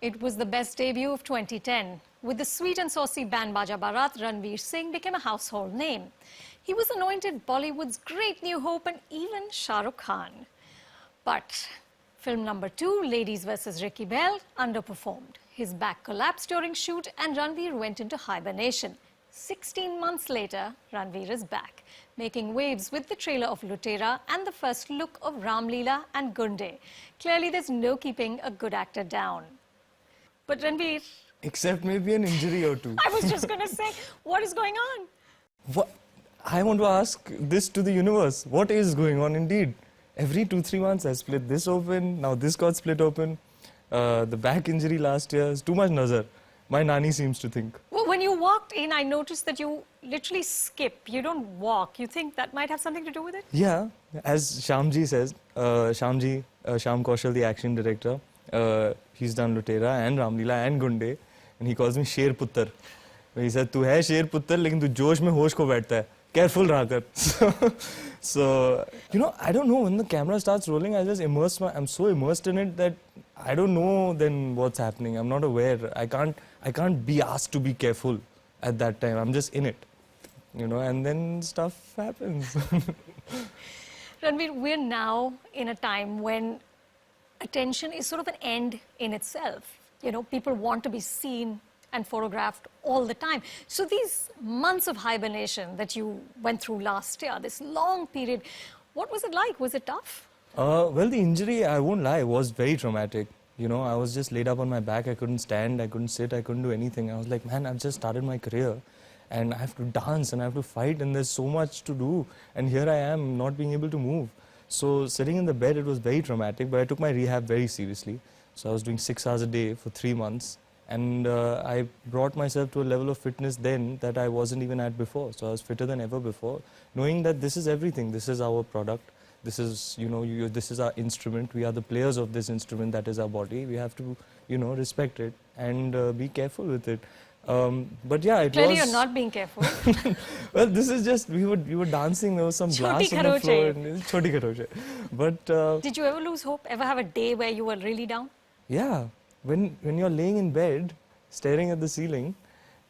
It was the best debut of 2010. With the sweet and saucy Band Baja Barat, Ranveer Singh became a household name. He was anointed Bollywood's great new hope and even Shah Rukh Khan. But film number 2, Ladies vs. Ricky Bell, underperformed. His back collapsed during shoot and Ranveer went into hibernation. 16 months later, Ranveer is back, making waves with the trailer of Lutera and the first look of Ram Leela and Gunde. Clearly, there's no keeping a good actor down. But Ranveer... Except maybe an injury or two. I was just going to say, what is going on? What? I want to ask this to the universe. What is going on indeed? Every 2-3 months I split this open, now this got split open. The back injury last year is too much nazar. My nani seems to think. Well, when you walked in, I noticed that you literally skip. You don't walk. You think that might have something to do with it? Yeah, as Shyamji says, Shyam Kaushal, the action director, he's done Lutera and Ram Leela and Gunde, and he calls me Sher Puttar. He said, "Tu hai Sher Puttar, lekin tu josh mein hosh ko baithta hai. Careful raha kar." So, you know, I don't know, when the camera starts rolling, I'm so immersed in it that I don't know then what's happening. I'm not aware. I can't be asked to be careful at that time. I'm just in it, you know, and then stuff happens. Ranveer, we're now in a time when attention is sort of an end in itself. You know, people want to be seen and photographed all the time. So these months of hibernation that you went through last year, this long period, what was it like? Was it tough? Well, the injury, I won't lie, was very traumatic. You know, I was just laid up on my back. I couldn't stand, I couldn't sit, I couldn't do anything. I was like, man, I've just started my career and I have to dance and I have to fight and there's so much to do. And here I am not being able to move. So sitting in the bed, it was very traumatic, but I took my rehab very seriously. So I was doing 6 hours a day for 3 months. And I brought myself to a level of fitness then that I wasn't even at before. So I was fitter than ever before, knowing that this is everything. This is our product. This is, you know, this is our instrument. We are the players of this instrument that is our body. We have to, you know, respect it and be careful with it. But yeah, it Clearly was... you're not being careful. Well, this is just, we were dancing, there was some glass on the floor. And choti kharoche. But... Did you ever lose hope? Ever have a day where you were really down? Yeah. When you're laying in bed, staring at the ceiling,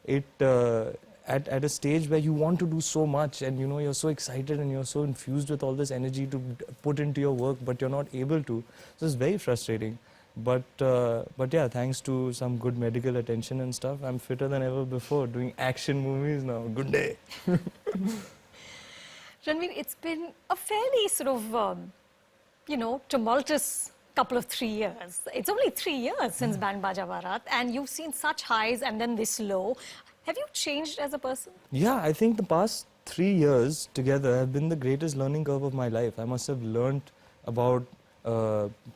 at a stage where you want to do so much and you know you're so excited and you're so infused with all this energy to put into your work, but you're not able to. So it's very frustrating. But yeah, thanks to some good medical attention and stuff, I'm fitter than ever before, doing action movies now. Good day. Ranveer, it's been a fairly sort of, you know, tumultuous couple of 3 years. It's only 3 years since Band Baja Barat, and you've seen such highs and then this low. Have you changed as a person? Yeah, I think the past 3 years together have been the greatest learning curve of my life. I must have learned about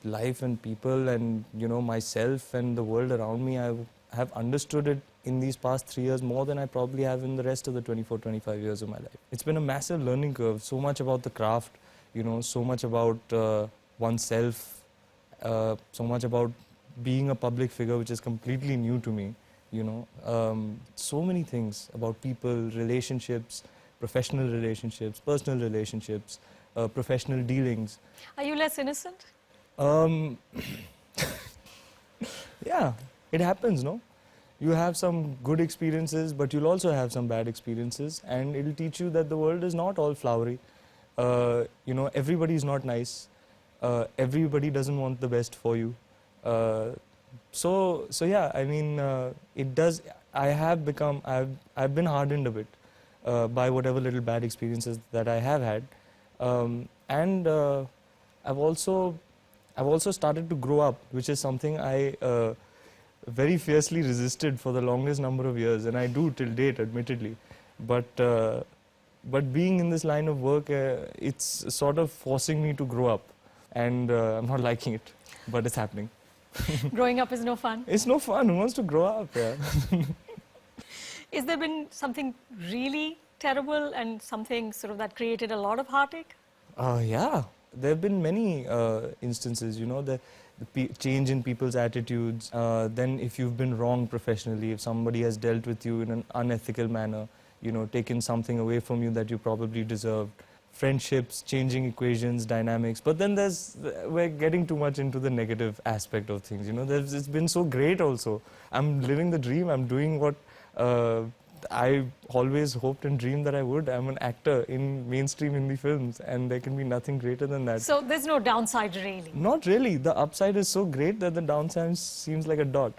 life and people and, you know, myself and the world around me. I have understood it in these past 3 years more than I probably have in the rest of the 24, 25 years of my life. It's been a massive learning curve, so much about the craft, you know, so much about oneself, so much about being a public figure, which is completely new to me, you know. So many things about people, relationships, professional relationships, personal relationships, professional dealings. Are you less innocent? Yeah, it happens, no? You have some good experiences, but you'll also have some bad experiences, and it'll teach you that the world is not all flowery. You know, everybody is not nice. Everybody doesn't want the best for you. So yeah, I mean, it does. I've been hardened a bit by whatever little bad experiences that I have had, and I've also started to grow up, which is something I very fiercely resisted for the longest number of years, and I do till date, admittedly. But being in this line of work, it's sort of forcing me to grow up. And I'm not liking it, but it's happening. Growing up is no fun? It's no fun. Who wants to grow up? Yeah. Is there been something really terrible and something sort of that created a lot of heartache? Yeah. There have been many instances, you know, the change in people's attitudes. Then if you've been wrong professionally, if somebody has dealt with you in an unethical manner, you know, taken something away from you that you probably deserved. friendships, changing equations, dynamics. But then we're getting too much into the negative aspect of things. You know, it's been so great also. I'm living the dream. I'm doing what I always hoped and dreamed that I would. I'm an actor in mainstream Hindi films, and there can be nothing greater than that. So there's no downside really? Not really. The upside is so great that the downside seems like a dot.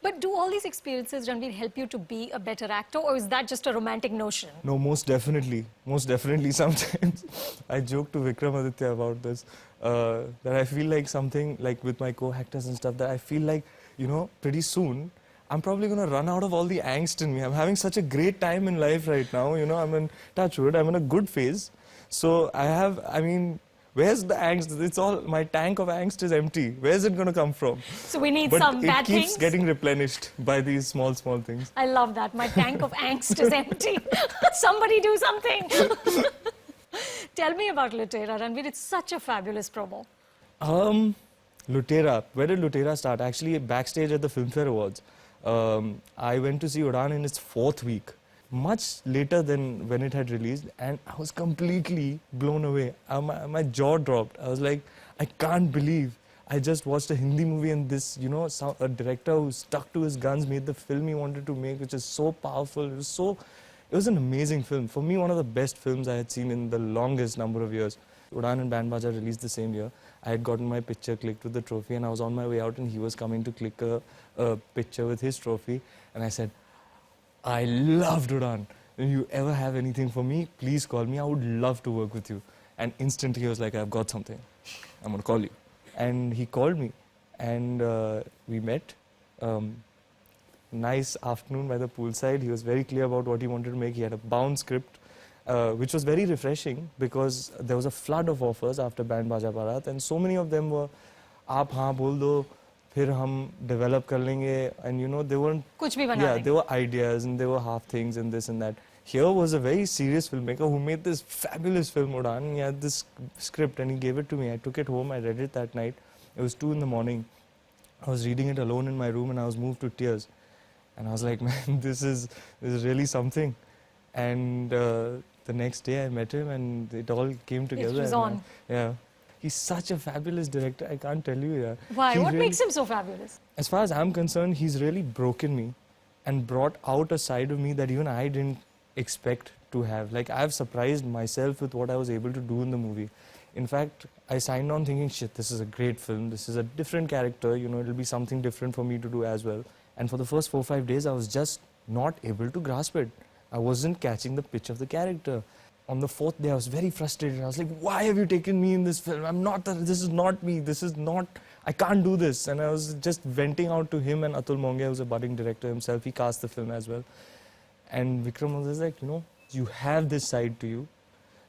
But do all these experiences, Ranveer, help you to be a better actor, or is that just a romantic notion? No, most definitely. Most definitely. Sometimes I joke to Vikramaditya about this, that I feel like something, like with my co-actors and stuff, that I feel like, you know, pretty soon, I'm probably going to run out of all the angst in me. I'm having such a great time in life right now. You know, I'm in touch wood. I'm in a good phase. So I mean, where's the angst? It's all, my tank of angst is empty. Where's it going to come from? So we need some bad things. But it keeps getting replenished by these small things. I love that. My tank of angst is empty. Somebody do something. Tell me about Lutera, Ranveer. It's such a fabulous promo. Lutera. Where did Lutera start? Actually, backstage at the Filmfare Awards. I went to see Udaan in its 4th week, much later than when it had released, and I was completely blown away. My jaw dropped. I was like, I can't believe I just watched a Hindi movie, and this, you know, a director who stuck to his guns made the film he wanted to make, which is so powerful. It was an amazing film. For me, one of the best films I had seen in the longest number of years. Udaan and Band Baja released the same year. I had gotten my picture clicked with the trophy, and I was on my way out, and he was coming to click a picture with his trophy. And I said, I loved Udaan. If you ever have anything for me, please call me. I would love to work with you. And instantly he was like, I've got something. I'm going to call you. And he called me, and we met. Nice afternoon by the poolside. He was very clear about what he wanted to make. He had a bound script, which was very refreshing because there was a flood of offers after Band Baja Barat, and so many of them were, "Aap haan bol do, फिर हम develop कर लेंगे," and you know, they weren't. कुछ भी बना Yeah, देंगे. they were ideas and they were half things and this and that. Here was a very serious filmmaker who made this fabulous film, Udaan. He had this script and he gave it to me. I took it home. I read it that night. It was 2 in the morning. I was reading it alone in my room and I was moved to tears. And I was like, man, this is really something. And the next day I met him and it all came together. It was and on. Yeah. He's such a fabulous director. I can't tell you. Yeah. Why? He What really- makes him so fabulous? As far as I'm concerned, he's really broken me and brought out a side of me that even I didn't expect to have. Like, I've surprised myself with what I was able to do in the movie. In fact, I signed on thinking, shit, this is a great film. This is a different character. You know, it'll be something different for me to do as well. And for the first 4-5 days, I was just not able to grasp it. I wasn't catching the pitch of the character. On the 4th day, I was very frustrated. I was like, why have you taken me in this film? This is not me. I can't do this. And I was just venting out to him and Atul Mongia, who's a budding director himself. He cast the film as well. And Vikram was like, you know, you have this side to you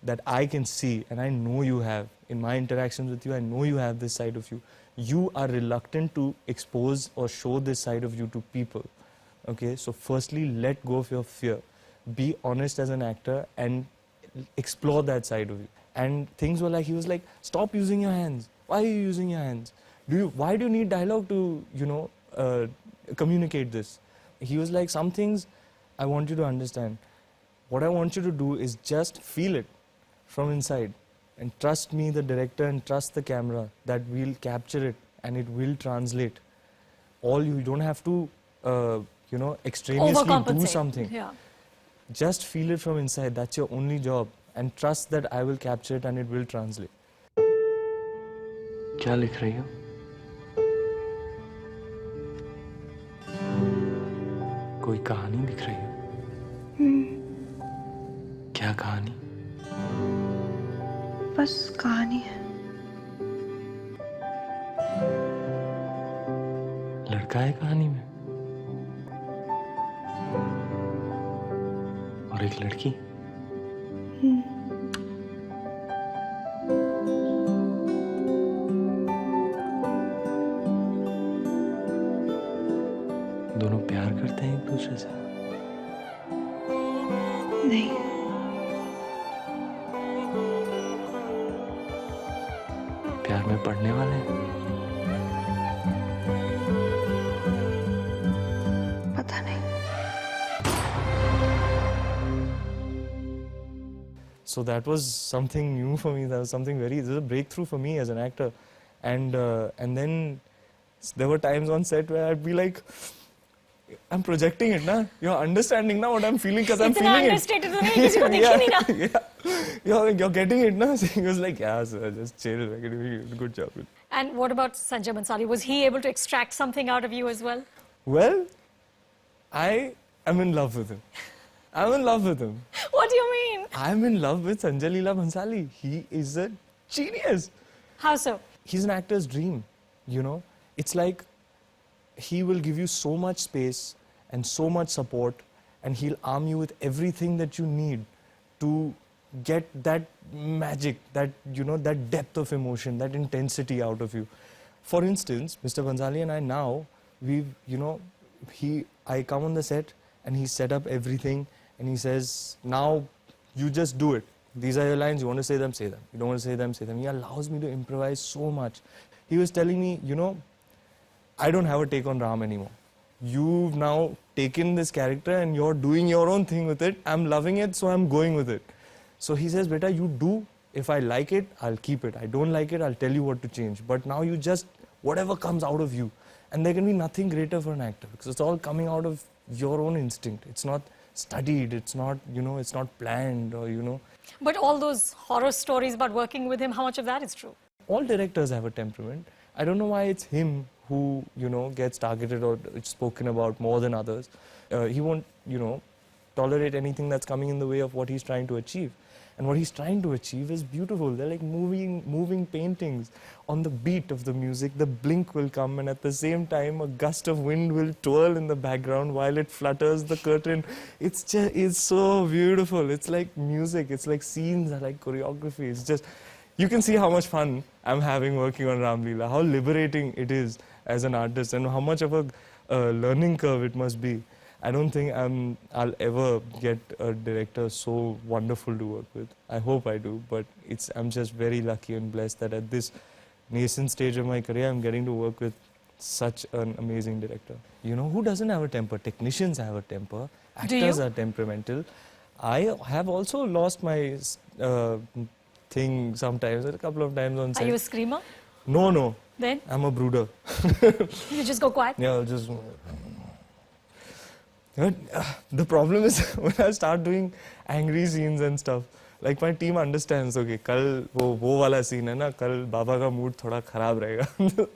that I can see, and I know you have. In my interactions with you, I know you have this side of you. You are reluctant to expose or show this side of you to people. Okay, so firstly, let go of your fear. Be honest as an actor and explore that side of you. And things were like, he was like, stop using your hands. Why are you using your hands? Why do you need dialogue to, you know, communicate this? He was like, some things I want you to understand. What I want you to do is just feel it from inside and trust me, the director, and trust the camera that we'll capture it and it will translate. You don't have to, you know, extraneously do Overcompensate. something. Yeah. Just feel it from inside. That's your only job. And trust that I will capture it and it will translate. क्या लिख रही हो? कोई कहानी लिख रही हो? क्या कहानी? बस कहानी है। लड़का है कहानी में और एक लड़की। दोनों प्यार करते हैं एक दूसरे से? नहीं, प्यार में पड़ने वाले हैं? पता नहीं। So that was something new for me. That was something this was a breakthrough for me as an actor. And then there were times on set where I'd be like, I'm projecting it, na? You're understanding now what I'm feeling because I'm feeling it. understated to me, किसी को देखी नहीं ना. Yeah. You're getting it, na? So he was like, yeah, sir, just chill. Like, good job. And what about Sanjay Bhansali? Was he able to extract something out of you as well? Well, I am in love with him. I'm in love with him. What do you mean? I'm in love with Sanjay Leela Bhansali. He is a genius. How so? He's an actor's dream, you know. It's like he will give you so much space and so much support, and he'll arm you with everything that you need to get that magic, that, you know, that depth of emotion, that intensity out of you. For instance, Mr. Bhansali and I now, I come on the set and he set up everything and he says, now you just do it. These are your lines, you want to say them, say them. You don't want to say them, say them. He allows me to improvise so much. He was telling me, you know, I don't have a take on Ram anymore. You've now taken this character and you're doing your own thing with it. I'm loving it, so I'm going with it. So he says, beta, you do. If I like it, I'll keep it. I don't like it, I'll tell you what to change. But now you just, whatever comes out of you. And there can be nothing greater for an actor because it's all coming out of your own instinct. It's not studied, it's not, you know, it's not planned or, you know. But all those horror stories about working with him, how much of that is true? All directors have a temperament. I don't know why it's him who, you know, gets targeted or spoken about more than others. He won't, you know, tolerate anything that's coming in the way of what he's trying to achieve. And what he's trying to achieve is beautiful. They're like moving paintings. On the beat of the music, the blink will come, and at the same time, a gust of wind will twirl in the background while it flutters the curtain. It's so beautiful. It's like music. It's like scenes. Are like choreography. It's just, you can see how much fun I'm having working on Ram Leela, how liberating it is as an artist, and how much of a learning curve it must be. I don't think I'll ever get a director so wonderful to work with. I hope I do, but I'm just very lucky and blessed that at this nascent stage of my career, I'm getting to work with such an amazing director. You know, who doesn't have a temper? Technicians have a temper. Actors are temperamental. I have also lost my thing sometimes, a couple of times on set. Are you a screamer? No. Then? I'm a brooder. You just go quiet? Yeah, I'll just... The problem is when I start doing angry scenes and stuff, like my team understands, okay, kal wo wala scene hai na, kal baba ka mood thoda kharab rahega.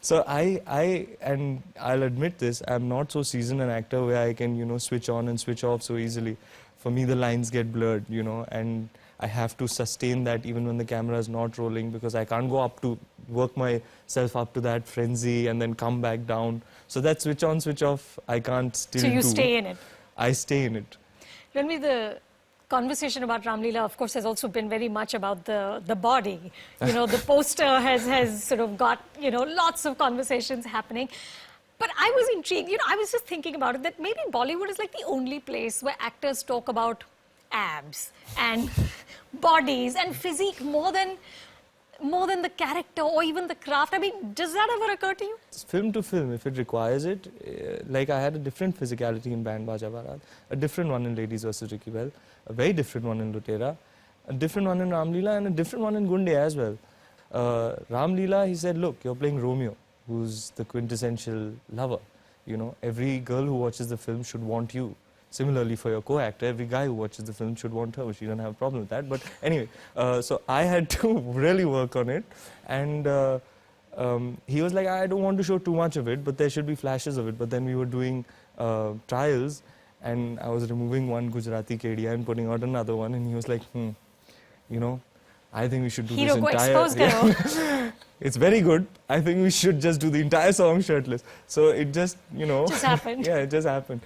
So I'll admit this, I'm not so seasoned an actor where I can, you know, switch on and switch off so easily. For me, the lines get blurred, you know, and I have to sustain that even when the camera is not rolling, because I can't go work myself up to that frenzy and then come back down. So that switch on, switch off, I can't still do. So you stay in it? I stay in it. Ranveer, the conversation about Ram Leela, of course, has also been very much about the body. You know, the poster has sort of got, you know, lots of conversations happening. But I was intrigued, you know, I was just thinking about it, that maybe Bollywood is like the only place where actors talk about abs and bodies and physique more than the character or even the craft. I mean, does that ever occur to you? Film to film, if it requires it, like I had a different physicality in Band Baja Barat, a different one in Ladies vs. Ricky Bell, a very different one in Lutera, a different one in Ram Leela, and a different one in Gunde as well. Ram Leela, he said, look, you're playing Romeo, who's the quintessential lover. You know, every girl who watches the film should want you. Similarly, for your co-actor, every guy who watches the film should want her. She doesn't have a problem with that. But anyway, so I had to really work on it. And he was like, I don't want to show too much of it, but there should be flashes of it. But then we were doing trials, and I was removing one Gujarati kedia and putting out another one. And he was like, you know, I think we should do this entire... It's very good. I think we should just do the entire song shirtless. So it just, you know... Just happened. Yeah, it just happened.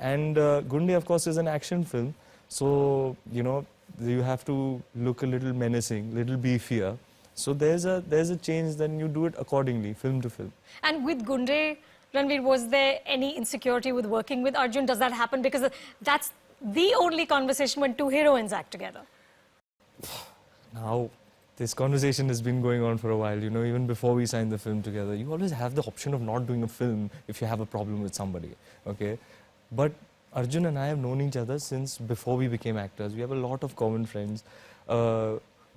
And Gunde, of course, is an action film. So, you know, you have to look a little menacing, little beefier. So there's a change, then you do it accordingly, film to film. And with Gunde, Ranveer, was there any insecurity with working with Arjun? Does that happen? Because that's the only conversation when two heroines act together. Now, this conversation has been going on for a while, you know, even before we signed the film together. You always have the option of not doing a film if you have a problem with somebody, okay? But Arjun and I have known each other since before we became actors. We have a lot of common friends.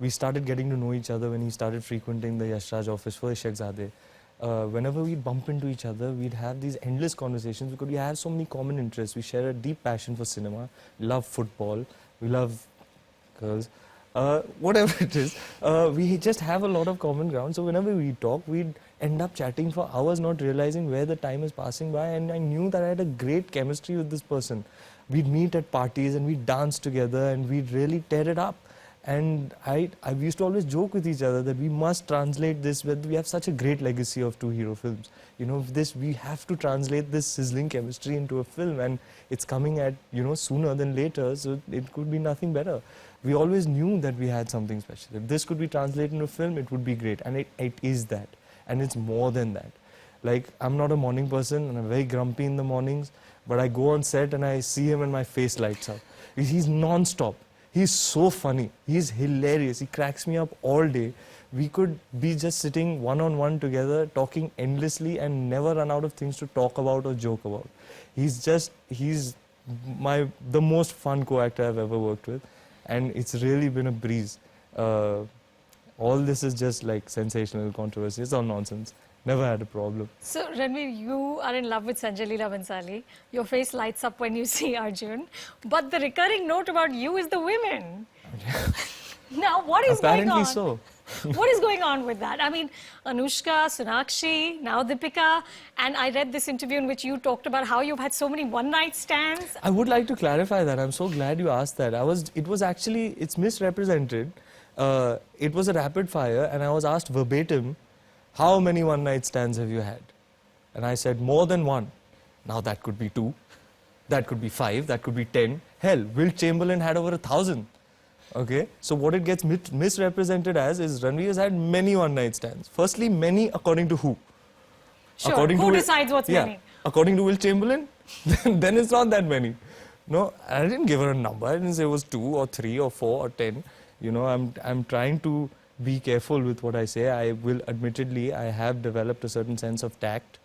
We started getting to know each other when he started frequenting the Yash Raj office for Ishaqzadeh. Whenever we'd bump into each other, we'd have these endless conversations because we have so many common interests. We share a deep passion for cinema, love football, we love girls, whatever it is. We just have a lot of common ground. So whenever we talk, we'd end up chatting for hours, not realizing where the time is passing by. And I knew that I had a great chemistry with this person. We'd meet at parties and we'd dance together and we'd really tear it up. And I used to always joke with each other that we must translate this. We have such a great legacy of two hero films. You know, we have to translate this sizzling chemistry into a film, and it's coming at, sooner than later, so it could be nothing better. We always knew that we had something special. If this could be translated into a film, it would be great, and it is that. And it's more than that. Like, I'm not a morning person, and I'm very grumpy in the mornings, but I go on set and I see him and my face lights up. He's non-stop. He's so funny. He's hilarious. He cracks me up all day. We could be just sitting one-on-one together, talking endlessly and never run out of things to talk about or joke about. He's the most fun co-actor I've ever worked with, and it's really been a breeze. All this is just like sensational controversy. It's all nonsense. Never had a problem. So, Ranveer, you are in love with Sanjay Leela Bhansali. Your face lights up when you see Arjun. But the recurring note about you is the women. Now, what is going on? Apparently so. What is going on with that? I mean, Anushka, Sonakshi, now Deepika, and I read this interview in which you talked about how you've had so many one-night stands. I would like to clarify that. I'm so glad you asked that. It's misrepresented. It was a rapid fire, and I was asked verbatim, how many one-night stands have you had? And I said, more than one. Now that could be 2, that could be 5, that could be 10. Hell, Wilt Chamberlain had over 1,000. Okay, so what it gets misrepresented as is Ranveer has had many one-night stands. Firstly, many according to who? Sure, who decides what's many? According to Wilt Chamberlain, then it's not that many. No, I didn't give her a number. I didn't say it was 2 or 3 or 4 or 10. I'm trying to be careful with what I say. Admittedly, I have developed a certain sense of tact.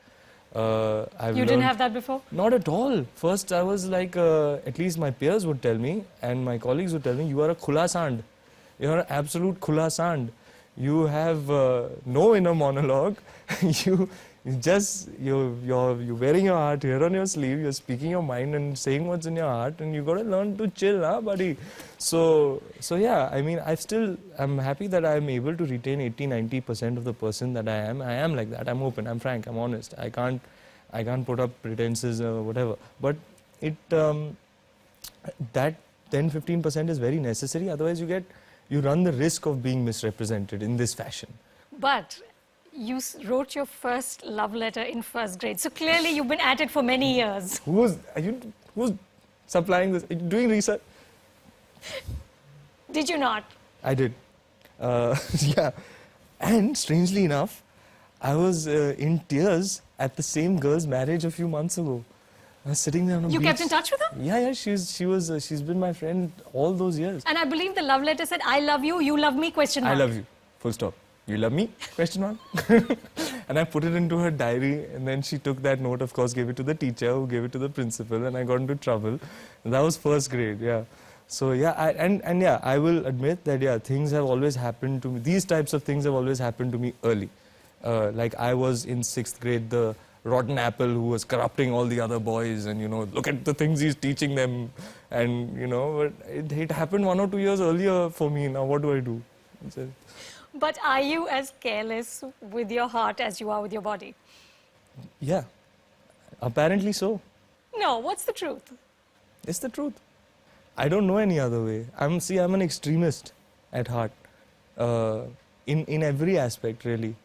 You didn't have that before? Not at all. First, I was like, at least my peers would tell me, and my colleagues would tell me, you are a khula sand. You are an absolute khula sand. You have no inner monologue. You're wearing your heart here on your sleeve. You're speaking your mind and saying what's in your heart, and you got to learn to chill, huh, buddy? So yeah, I mean, I'm happy that I'm able to retain 80-90% of the person that I am. I am like that. I'm open. I'm frank. I'm honest. I can't put up pretenses or whatever. But that 10-15% is very necessary. Otherwise, you run the risk of being misrepresented in this fashion. But you wrote your first love letter in first grade. So clearly you've been at it for many years. Who's supplying this? Are you doing research? Did you not? I did. Yeah. And strangely enough, I was in tears at the same girl's marriage a few months ago. I was sitting there on a beach. You kept in touch with her? Yeah, she's been my friend all those years. And I believe the love letter said, I love you, you love me, question mark. I love you, full stop. You love me? Question mark. And I put it into her diary, and then she took that note, of course, gave it to the teacher, who gave it to the principal, and I got into trouble. And that was first grade, yeah. So yeah, I will admit that, yeah, things have always happened to me. These types of things have always happened to me early. Like I was in 6th grade, the rotten apple who was corrupting all the other boys, and look at the things he's teaching them, and but it happened 1 or 2 years earlier for me. Now what do I do? But are you as careless with your heart as you are with your body? Yeah, apparently so. No, what's the truth? It's the truth. I don't know any other way. I'm an extremist at heart, in every aspect, really.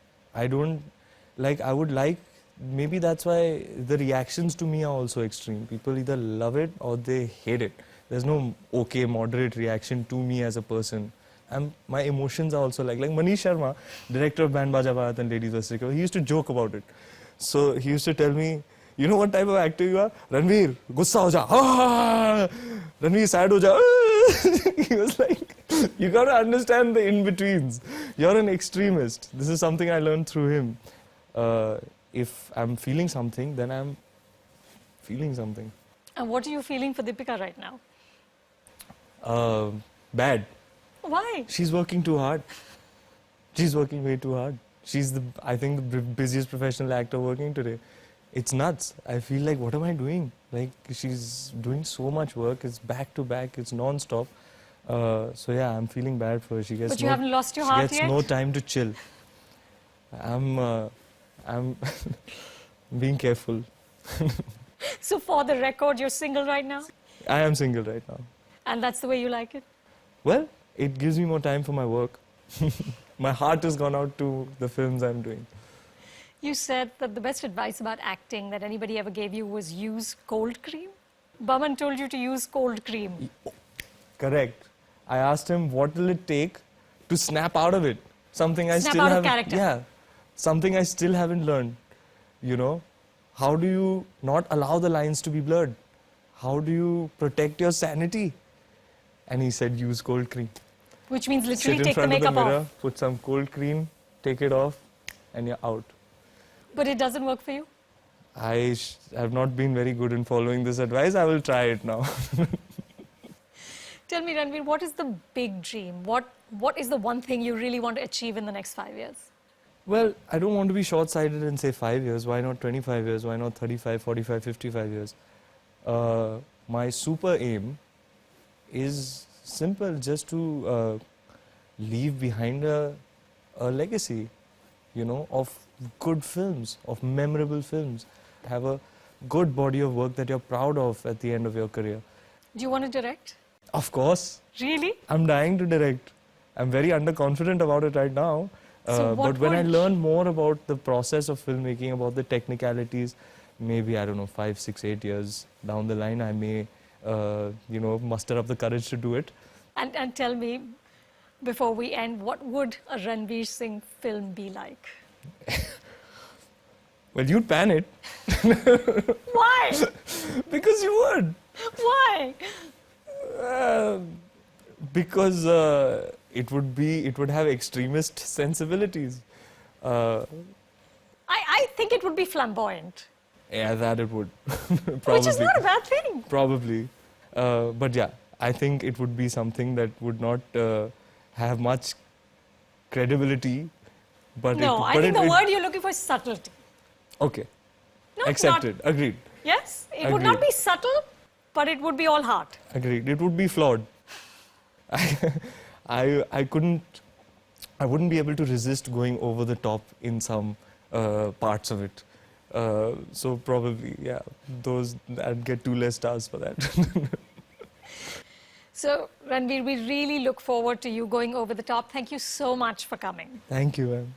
Maybe that's why the reactions to me are also extreme. People either love it or they hate it. There's no okay, moderate reaction to me as a person. My emotions are also like Manish Sharma, director of Band Baja Bharat and Ladies West Recover, he used to joke about it. So he used to tell me, you know what type of actor you are? Ranveer, gussa ho ja. Ah! Ranveer, sad ho ja. He was like, you got to understand the in-betweens. You're an extremist. This is something I learned through him. If I'm feeling something, then I'm feeling something. And what are you feeling for Deepika right now? Bad. Why? She's working too hard. She's working way too hard. She's I think, the busiest professional actor working today. It's nuts. I feel like, what am I doing? Like, she's doing so much work. It's back to back. It's non-stop. So yeah, I'm feeling bad for her. She gets But you haven't lost your heart She gets yet? no time to chill. I'm being careful. So for the record, you're single right now? I am single right now. And that's the way you like it? Well, it gives me more time for my work. My heart has gone out to the films I'm doing. You said that the best advice about acting that anybody ever gave you was use cold cream. Baman told you to use cold cream. Correct. I asked him, what will it take to snap out of it? Something I Snap still out of haven't. character. Yeah, something I still haven't learned. You know, how do you not allow the lines to be blurred? How do you protect your sanity? And he said, use cold cream. Which means literally Sit in take the front of the makeup mirror, off. put some cold cream, take it off, and you're out. But it doesn't work for you? I have not been very good in following this advice. I will try it now. Tell me, Ranveer, what is the big dream? What is the one thing you really want to achieve in the next 5 years? Well, I don't want to be short-sighted and say 5 years. Why not 25 years? Why not 35, 45, 55 years? My super aim is simple, just to leave behind a legacy, you know, of good films, of memorable films. Have a good body of work that you're proud of at the end of your career. Do you want to direct? Of course. Really? I'm dying to direct. I'm very underconfident about it right now. So what But when I would- learn more about the process of filmmaking, about the technicalities, maybe, I don't know, 5, 6, 8 years down the line, I may, you know, muster up the courage to do it. And tell me, before we end, what would a Ranveer Singh film be like? Well, you'd pan it. Why? Because you would. Why? Because it would have extremist sensibilities. I think it would be flamboyant, Yeah, that it would. which is not a bad thing. Probably. But yeah, I think it would be something that would not have much credibility. But No, I think the word you're looking for is subtlety. Okay. No, Accepted. Agreed. Yes, it would not Agreed. be subtle, but it would be all heart. Agreed. It would be flawed. I wouldn't be able to resist going over the top in some parts of it. So probably, yeah, I'd get 2 less stars for that. So, Ranveer, we really look forward to you going over the top. Thank you so much for coming. Thank you, ma'am.